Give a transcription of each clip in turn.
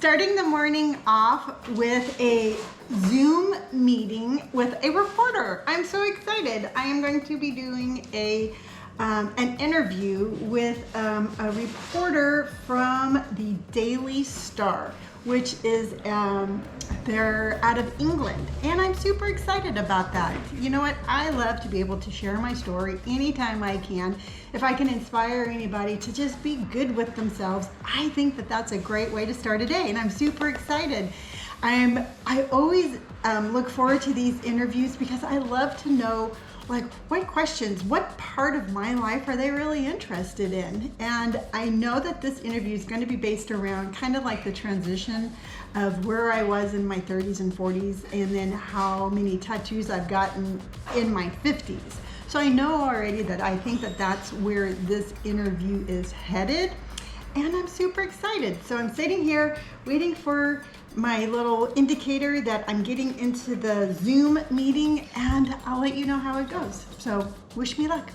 starting the morning off with a Zoom meeting with a reporter. I'm so excited. I am going to be doing an interview with a reporter from the Daily Star, which is they're out of England, and I'm super excited about that. You know what? I love to be able to share my story anytime I can. If I can inspire anybody to just be good with themselves, I think that that's a great way to start a day, and I'm super excited. I always look forward to these interviews because I love to know, like, what questions, what part of my life are they really interested in? And I know that this interview is going to be based around kind of like the transition of where I was in my 30s and 40s, and then how many tattoos I've gotten in my 50s. So I know already that I think that that's where this interview is headed, and I'm super excited. So I'm sitting here waiting for my little indicator that I'm getting into the Zoom meeting, and I'll let you know how it goes. So wish me luck.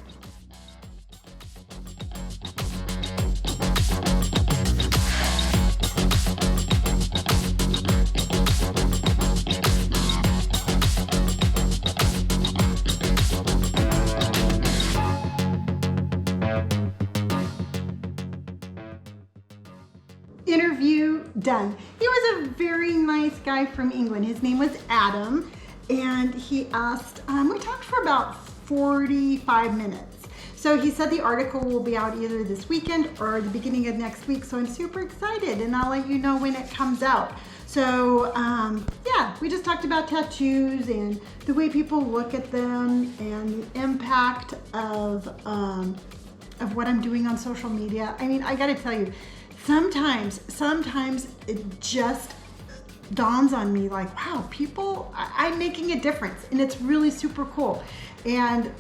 Interview done. He was a very nice guy from England. His name was Adam, and he asked, we talked for about 45 minutes. So he said the article will be out either this weekend or the beginning of next week. So I'm super excited, and I'll let you know when it comes out. So yeah, we just talked about tattoos and the way people look at them and the impact of what I'm doing on social media. I mean, I gotta tell you, sometimes it just dawns on me like, wow, I'm making a difference, and it's really super cool. And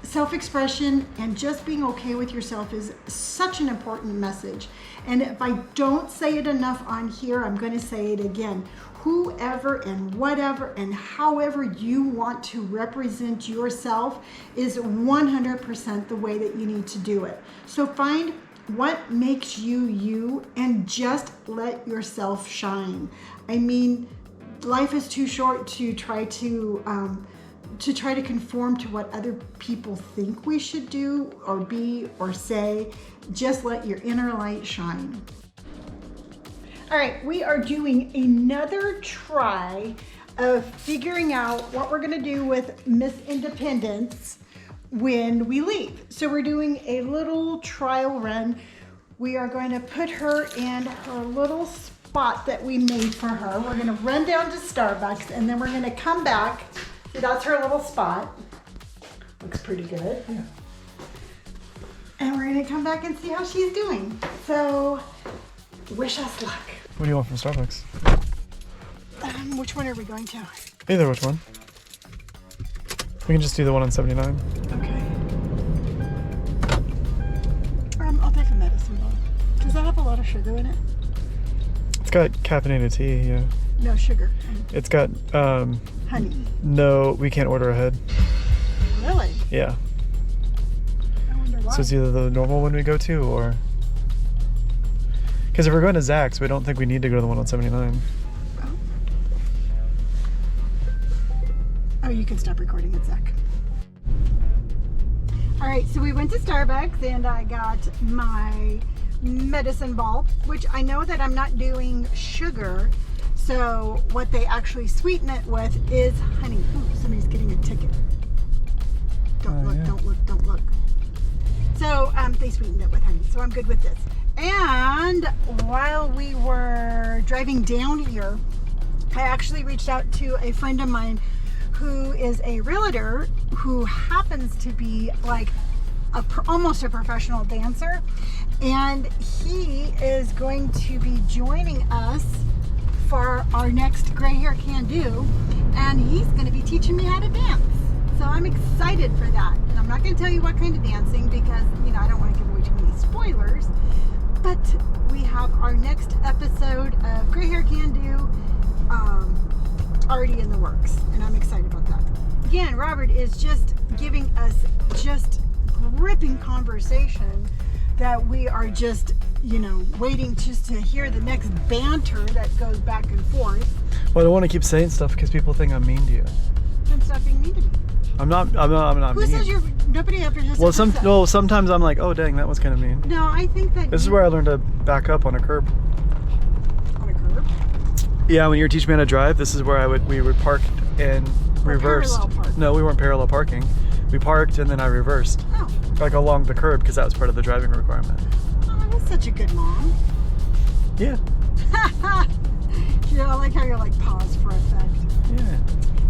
self-expression and just being okay with yourself is such an important message. And if I don't say it enough on here, I'm going to say it again. Whoever and whatever and however you want to represent yourself is 100% the way that you need to do it. So find what makes you you and just let yourself shine. I mean, life is too short to try to conform to what other people think we should do or be or say. Just let your inner light shine. All right, we are doing another try of figuring out what we're gonna do with Miss Independence when we leave. So we're doing a little trial run. We are going to put her in her little spot that we made for her. We're going to run down to Starbucks, and then we're going to come back. See, that's her little spot. Looks pretty good. Yeah. And we're going to come back and see how she's doing. So wish us luck. What do you want from Starbucks? Which one are we going to? Either which one. We can just do the one on 79. Okay. I'll take a medicine ball. Does that have a lot of sugar in it? It's got caffeinated tea, yeah. No sugar. It's got, honey. No, we can't order ahead. Really? Yeah. I wonder why. So it's either the normal one we go to, or... Because if we're going to Zach's, we don't think we need to go to the one on 79. Oh, you can stop recording it, Zach. All right, so we went to Starbucks, and I got my medicine ball, which I know that I'm not doing sugar. So what they actually sweeten it with is honey. Ooh, somebody's getting a ticket. Don't look, yeah. Don't look. So they sweetened it with honey, so I'm good with this. And while we were driving down here, I actually reached out to a friend of mine who is a realtor who happens to be like almost a professional dancer, and he is going to be joining us for our next Gray Hair Can Do, and he's going to be teaching me how to dance. So I'm excited for that, and I'm not going to tell you what kind of dancing because, you know, I don't want to give away too many spoilers, but we have our next episode of Gray Hair Can Do already in the works, and I'm excited about that. Again, Robert is just giving us just gripping conversation that we are just, you know, waiting just to hear the next banter that goes back and forth. Well, I don't want to keep saying stuff because people think I'm mean to you. Then stop being mean to me. I'm not Who mean. says you're, nobody ever has Well, said that. sometimes I'm like, oh dang, that was kind of mean. No, I think that This is where I learned to back up on a curb. on a curb. Yeah, when you were teaching me how to drive, this is where we would park and reversed. Parallel park. No, we weren't parallel parking. We parked and then I reversed, Oh, like along the curb, because that was part of the driving requirement. oh, that's such a good mom. Yeah. You know, I like how you're like pause for effect. Yeah.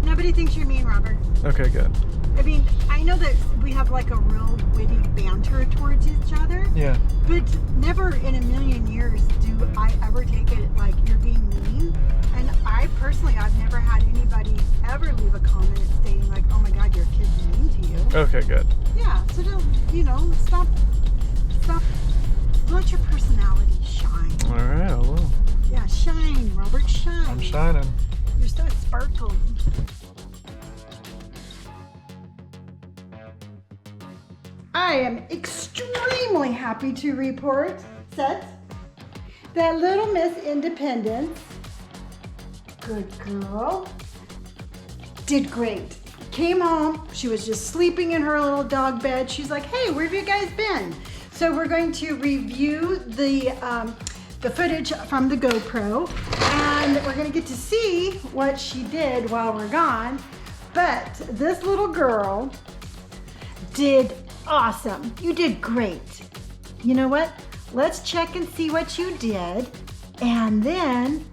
Nobody thinks you're mean, Robert. Okay, good. I mean, I know that we have like a real witty banter towards each other, Yeah. but never in a million years do I ever take it like you're being mean. And I personally, I've never had anybody ever leave a comment stating like, oh my God, your kid's mean to you. Okay, good. Yeah, so just, you know, stop, let your personality shine. All right, I will. Yeah, shine, Robert, shine. I'm shining. You're so sparkly. I am extremely happy to report, that little Miss Independence, good girl, did great. Came home, she was just sleeping in her little dog bed. She's like, hey, where have you guys been? So we're going to review the footage from the GoPro, and we're gonna get to see what she did while we're gone. But this little girl did awesome. You did great. You know what? Let's check and see what you did, and then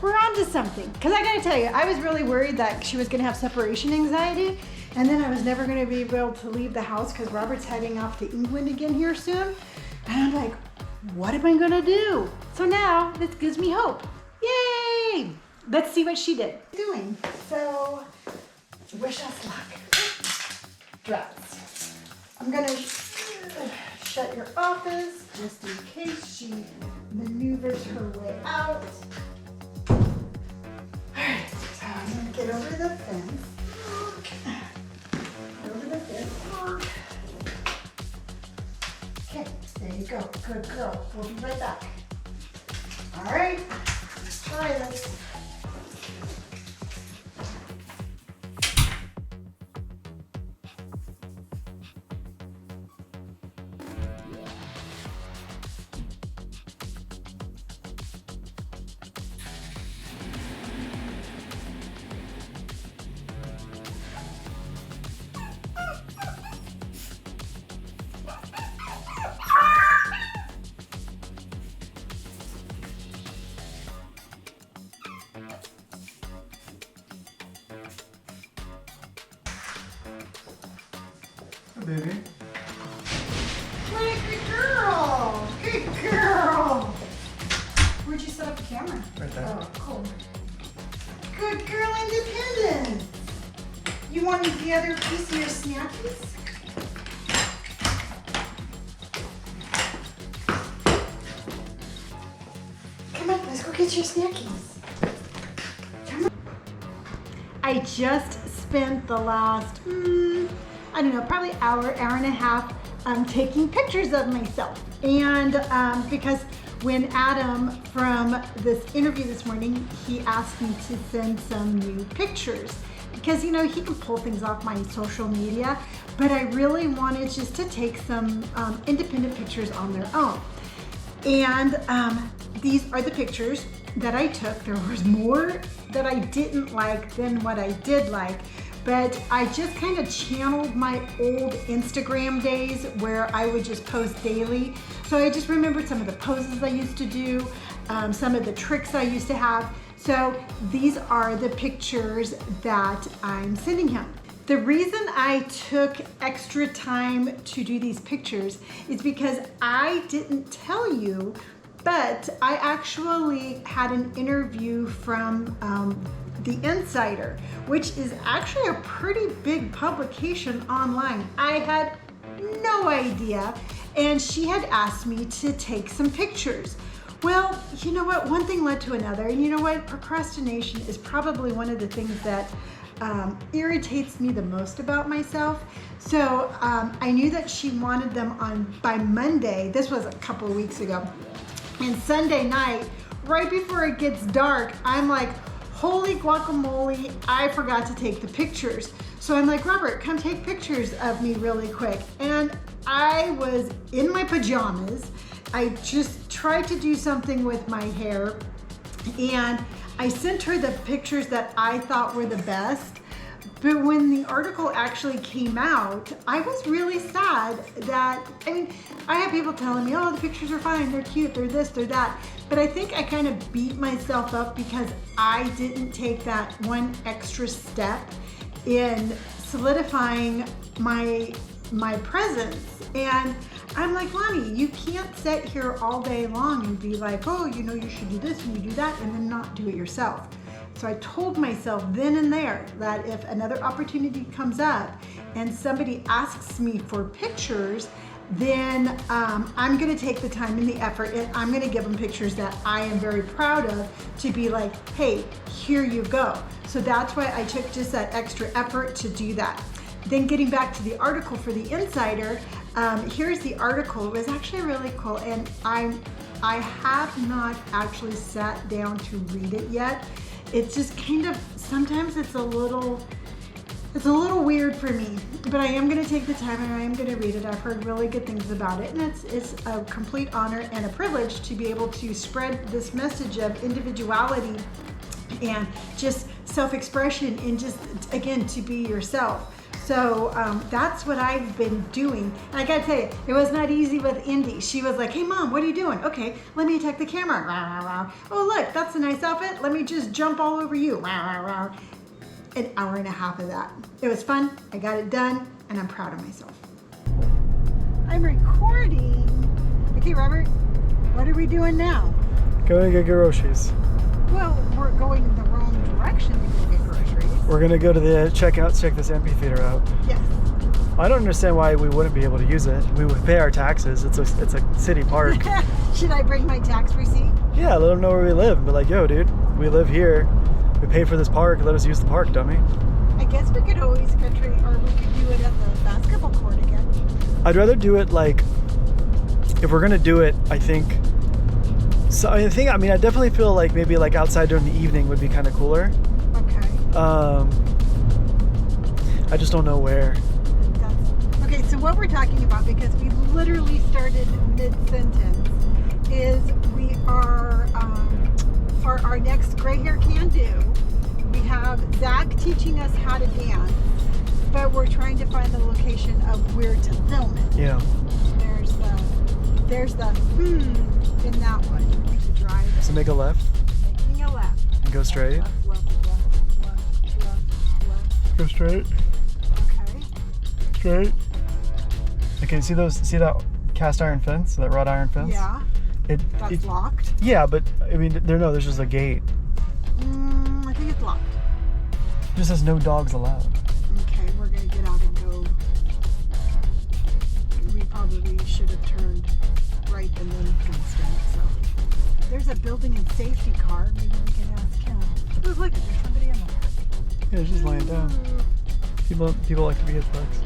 we're on to something. Because I gotta tell you, I was really worried that she was gonna have separation anxiety, and then I was never gonna be able to leave the house because Robert's heading off to England again here soon. And I'm like, what am I gonna do? So now this gives me hope. Yay! Let's see what she did. Doing. So wish us luck. Dress. I'm gonna shut your office just in case she maneuvers her way out. Alright, so I'm gonna get over the fence. Over the fence. Okay, there you go. Good girl. We'll be right back. Alright, let's try this. Baby. Good girl. Good girl. Where'd you set up the camera? Right there. Oh, cool. Good girl, Independence. You wanted the other piece of your snackies? Come on, let's go get your snackies. Come on. I just spent the last, I don't know, probably hour and a half taking pictures of myself. And because when Adam from this interview this morning, he asked me to send some new pictures because, you know, he can pull things off my social media, but I really wanted just to take some independent pictures on their own. And these are the pictures that I took. There was more that I didn't like than what I did like, but I just kind of channeled my old Instagram days where I would just post daily. So I just remembered some of the poses I used to do, some of the tricks I used to have. So these are the pictures that I'm sending him. The reason I took extra time to do these pictures is because I didn't tell you, but I actually had an interview from The Insider, which is actually a pretty big publication online. I had no idea, and she had asked me to take some pictures. Well, you know what? One thing led to another, and you know what? Procrastination is probably one of the things that irritates me the most about myself. So I knew that she wanted them on by Monday. This was a couple of weeks ago. And Sunday night, right before it gets dark, I'm like, holy guacamole, I forgot to take the pictures. So I'm like, Robert, come take pictures of me really quick. And I was in my pajamas. I just tried to do something with my hair, and I sent her the pictures that I thought were the best. But when the article actually came out, I was really sad that, I mean, I have people telling me, oh, the pictures are fine, they're cute, they're this, they're that. But I think I kind of beat myself up because I didn't take that one extra step in solidifying my presence. And I'm like, Lonnie, you can't sit here all day long and be like, oh, you know, you should do this and you do that, and then not do it yourself. So I told myself then and there that if another opportunity comes up and somebody asks me for pictures, then I'm gonna take the time and the effort, and I'm gonna give them pictures that I am very proud of, to be like, hey, here you go. So that's why I took just that extra effort to do that. Then getting back to the article for the Insider, here's the article. It was actually really cool, and I have not actually sat down to read it yet. It's just kind of, sometimes it's a little weird for me, but I am going to take the time and I am going to read it. I've heard really good things about it, and it's a complete honor and a privilege to be able to spread this message of individuality and just self-expression, and just, again, to be yourself. So that's what I've been doing. And I gotta tell you, it was not easy with Indy. She was like, hey mom, what are you doing? Okay, let me attack the camera. Rah, rah, rah. Oh look, that's a nice outfit. Let me just jump all over you. Rah, rah, rah. An hour and a half of that. It was fun, I got it done, and I'm proud of myself. I'm recording. Okay, Robert, what are we doing now? Going to get groceries. Well, we're going in the wrong direction to go get groceries. We're going to go to the checkout, check this amphitheater out. Yes. I don't understand why we wouldn't be able to use it. We would pay our taxes. It's a city park. Should I bring my tax receipt? Yeah, let them know where we live. Be like, yo, dude, we live here. We paid for this park. Let us use the park, dummy. I guess we could always or we could do it at the basketball court again. I'd rather do it like, if we're gonna do it, I definitely feel like maybe like outside during the evening would be kind of cooler. Okay. I just don't know where. Okay, so what we're talking about, because we literally started mid-sentence, is we are, for our next Gray Hair Can Do, we have Zach teaching us how to dance, but we're trying to find the location of where to film it. Yeah. There's the in that one. To drive. So make a left. Making a left. And go straight. Left. Go straight. Okay. Straight. Okay, see that cast iron fence, that wrought iron fence? Yeah. That's locked? Yeah, but I mean, there's just a gate. I think it's locked. It just says no dogs allowed. Okay, we're gonna get out and go. We probably should have turned right and then go straight. So there's a building and safety car. Maybe we can ask him. Oh, look, there's somebody in there. Yeah, it's just laying down. People like to be his bugs.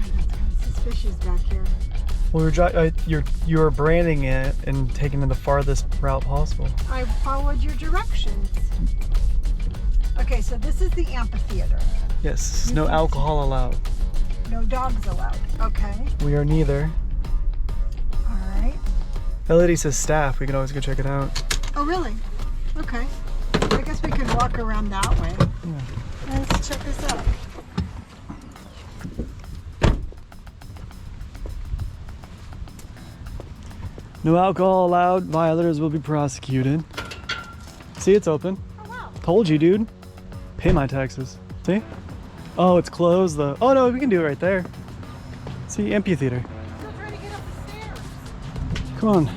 That's kind of suspicious back here. Well, you're branding it and taking it the farthest route possible. I followed your directions. Okay, so this is the amphitheater. Yes, no alcohol allowed. No dogs allowed. Okay. We are neither. All right. That lady says staff. We can always go check it out. Oh, really? Okay. I guess we could walk around that way. Yeah. Let's check this out. No alcohol allowed. Violators will be prosecuted. See, it's open. Oh, wow. Told you, dude. Pay my taxes. See? Oh, it's closed though. Oh no, we can do it right there. See, amphitheater. Still trying to get up the stairs. Come on.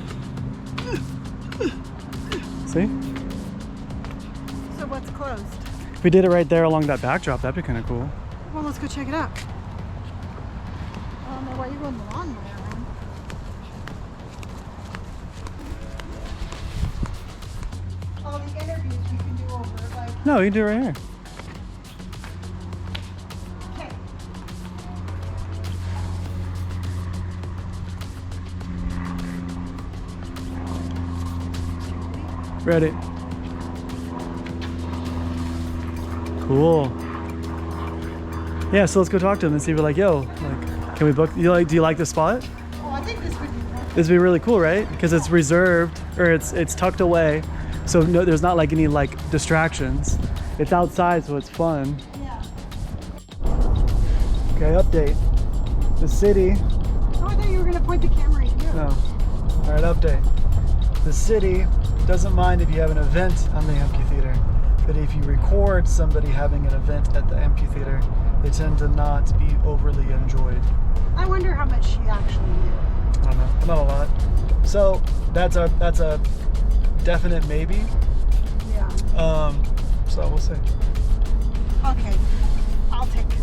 See? So what's closed? If we did it right there along that backdrop, that'd be kind of cool. Well, let's go check it out. I don't know why you're going the long way around. All the interviews we can do over, like No, you can do it right here. Okay. Ready. Cool. Yeah, so let's go talk to them and see if we're like, yo, like, can we book? Do you like this spot? Well, I think this would be perfect. This would be really cool, right? Because it's reserved, or it's tucked away, so no, there's not like any like distractions. It's outside, so it's fun. Yeah. Okay, update. The city. Oh, I thought you were going to point the camera at you. No. All right, update. The city doesn't mind if you have an event on the amphitheater, but if you record somebody having an event at the amphitheater, they tend to not be overly enjoyed. I wonder how much she actually knew. I don't know, not a lot. So that's a definite maybe. Yeah. So we'll see. Okay. I'll take the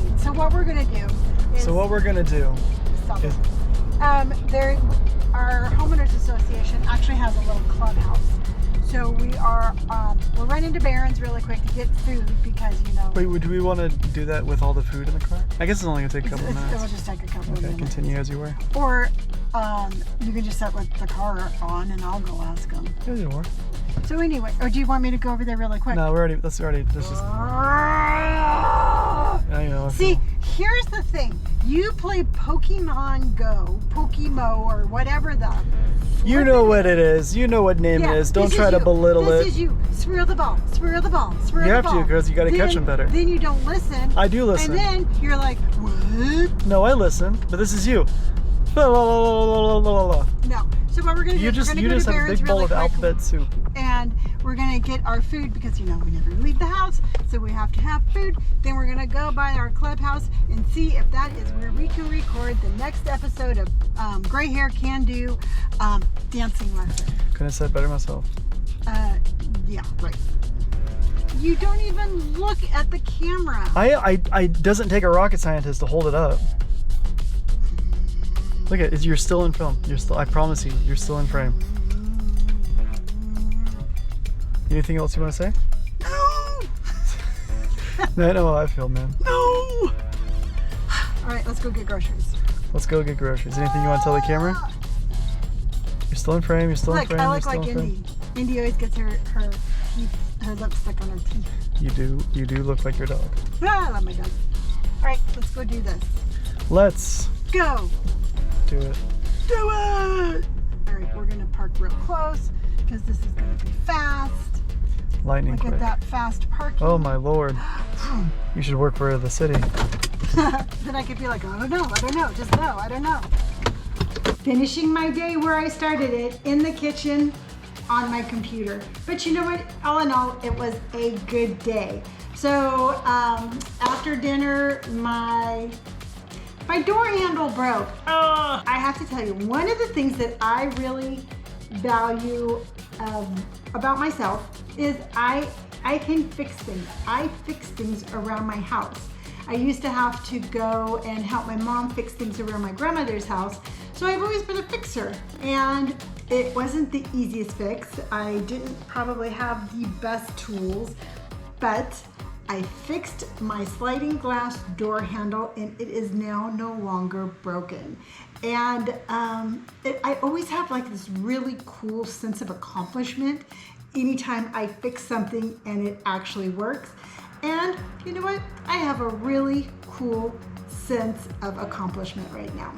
lead. So what we're going to do is... So what we're gonna do Stop is it. Our homeowners association actually has a little clubhouse. So we're running to Barron's really quick to get food because, you know. wait, do we want to do that with all the food in the car? I guess it's only gonna take a couple It will minutes. just take a couple of Okay, minutes. continue as you were. Or you can just set with the car on and I'll go ask them. Either or. So anyway, or do you want me to go over there really quick? No, this is. I know. See, here's the thing. You play Pokemon Go, Pokemo, or whatever the... You know what it is. You know what name it is. Don't try to belittle it. This is you. Swirl the ball, swirl the ball, swirl You the have ball. to, because you got to catch them better. Then you don't listen. I do listen. And then you're like, what? No, I listen, but this is you. La, la, la, la, la, la, la. No. So what we're going to do You is just we're going to go to have a Barron's big bowl really of quick. alphabet soup. And we're gonna get our food because we never leave the house, so we have to have food. Then we're gonna go by our clubhouse and see if that is where we can record the next episode of Gray Hair Can Do dancing lesson. Couldn't have said better myself. Yeah, right. You don't even look at the camera. I doesn't take a rocket scientist to hold it up. Look at it. You're still in film. I promise you, you're still in frame. Anything else you want to say? No! No, I know how I feel, man. No! All right, let's go get groceries. Let's go get groceries. Anything you want to tell the camera? You're still in frame. You're still in Look, frame. I you're look still like in frame. Indy. Indy always gets her lipstick on her teeth. You do look like your dog. Ah, I love my dog. All right, let's go do this. Let's Go! do it. Do it! All right, we're gonna park real close because this is gonna be fast. Lightning Look quick. at that fast parking. Oh my lord. You should work for the city. Then I could be like, I don't know, just no, I don't know. Finishing my day where I started it, in the kitchen, on my computer. But you know what? All in all, it was a good day. So after dinner, my door handle broke. I have to tell you, one of the things that I really value about myself is I can fix things. I fix things around my house. I used to have to go and help my mom fix things around my grandmother's house. So I've always been a fixer, and it wasn't the easiest fix. I didn't probably have the best tools, but I fixed my sliding glass door handle and it is now no longer broken. And I always have like this really cool sense of accomplishment anytime I fix something and it actually works. And you know what? I have a really cool sense of accomplishment right now.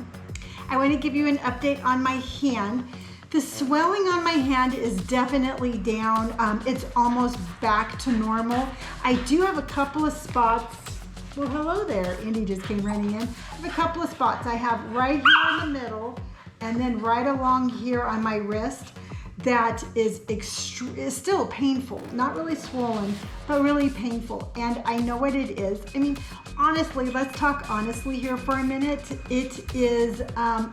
I want to give you an update on my hand. The swelling on my hand is definitely down. It's almost back to normal. I do have a couple of spots. Well, hello there. Indy just came running in. I have a couple of spots. I have right here in the middle and then right along here on my wrist that is still painful. Not really swollen, but really painful. And I know what it is. I mean, honestly, let's talk honestly here for a minute. It is, I'm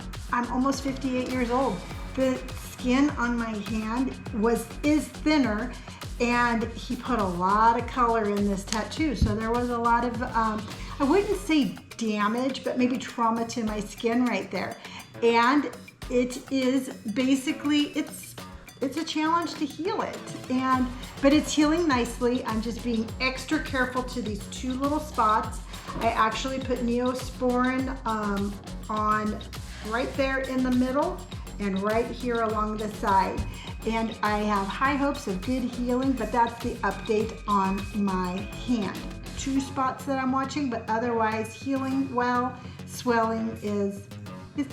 almost 58 years old. The skin on my hand is thinner, and he put a lot of color in this tattoo. So there was a lot of, I wouldn't say damage, but maybe trauma to my skin right there. And it is basically, it's a challenge to heal it, but it's healing nicely. I'm just being extra careful to these 2 little spots. I actually put Neosporin on right there in the middle and right here along the side. And I have high hopes of good healing, but that's the update on my hand. 2 spots that I'm watching, but otherwise healing well. Swelling is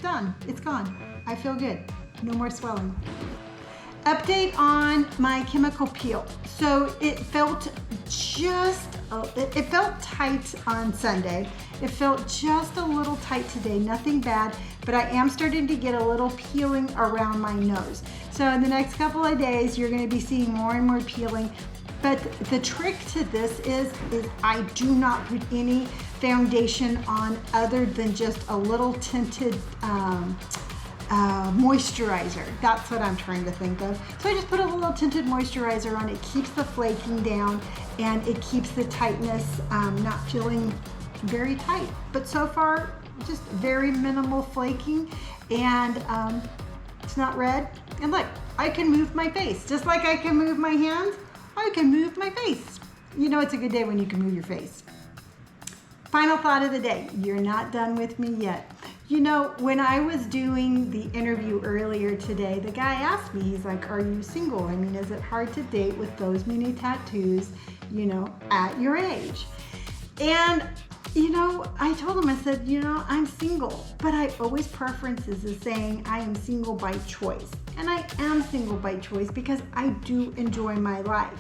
done. It's gone. I feel good. No more swelling. Update on my chemical peel. So it felt it felt tight on Sunday. It felt just a little tight today, nothing bad, but I am starting to get a little peeling around my nose. So in the next couple of days, you're going to be seeing more and more peeling. But the trick to this is I do not put any foundation on other than just a little tinted moisturizer. That's what I'm trying to think of. So I just put a little tinted moisturizer on. It keeps the flaking down and it keeps the tightness not feeling very tight. But so far, just very minimal flaking, and it's not red. And look, I can move my face. Just like I can move my hands, I can move my face. You know it's a good day when you can move your face. Final thought of the day. You're not done with me yet. You know, when I was doing the interview earlier today, the guy asked me, he's like, are you single? I mean, is it hard to date with those many tattoos, you know, at your age? And, you know, I told him, I said, you know, I'm single, but I always preferences is saying I am single by choice. And I am single by choice because I do enjoy my life.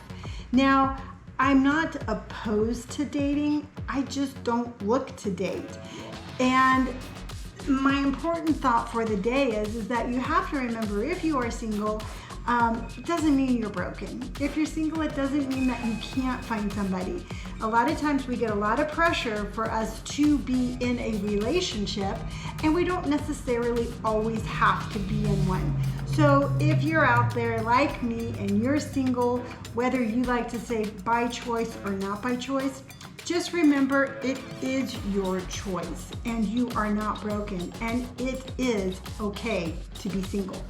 Now, I'm not opposed to dating. I just don't look to date. And my important thought for the day is that you have to remember, if you are single, it doesn't mean you're broken. If you're single, it doesn't mean that you can't find somebody. A lot of times we get a lot of pressure for us to be in a relationship, and we don't necessarily always have to be in one. So if you're out there like me and you're single, whether you like to say by choice or not by choice, just remember it is your choice and you are not broken, and it is okay to be single.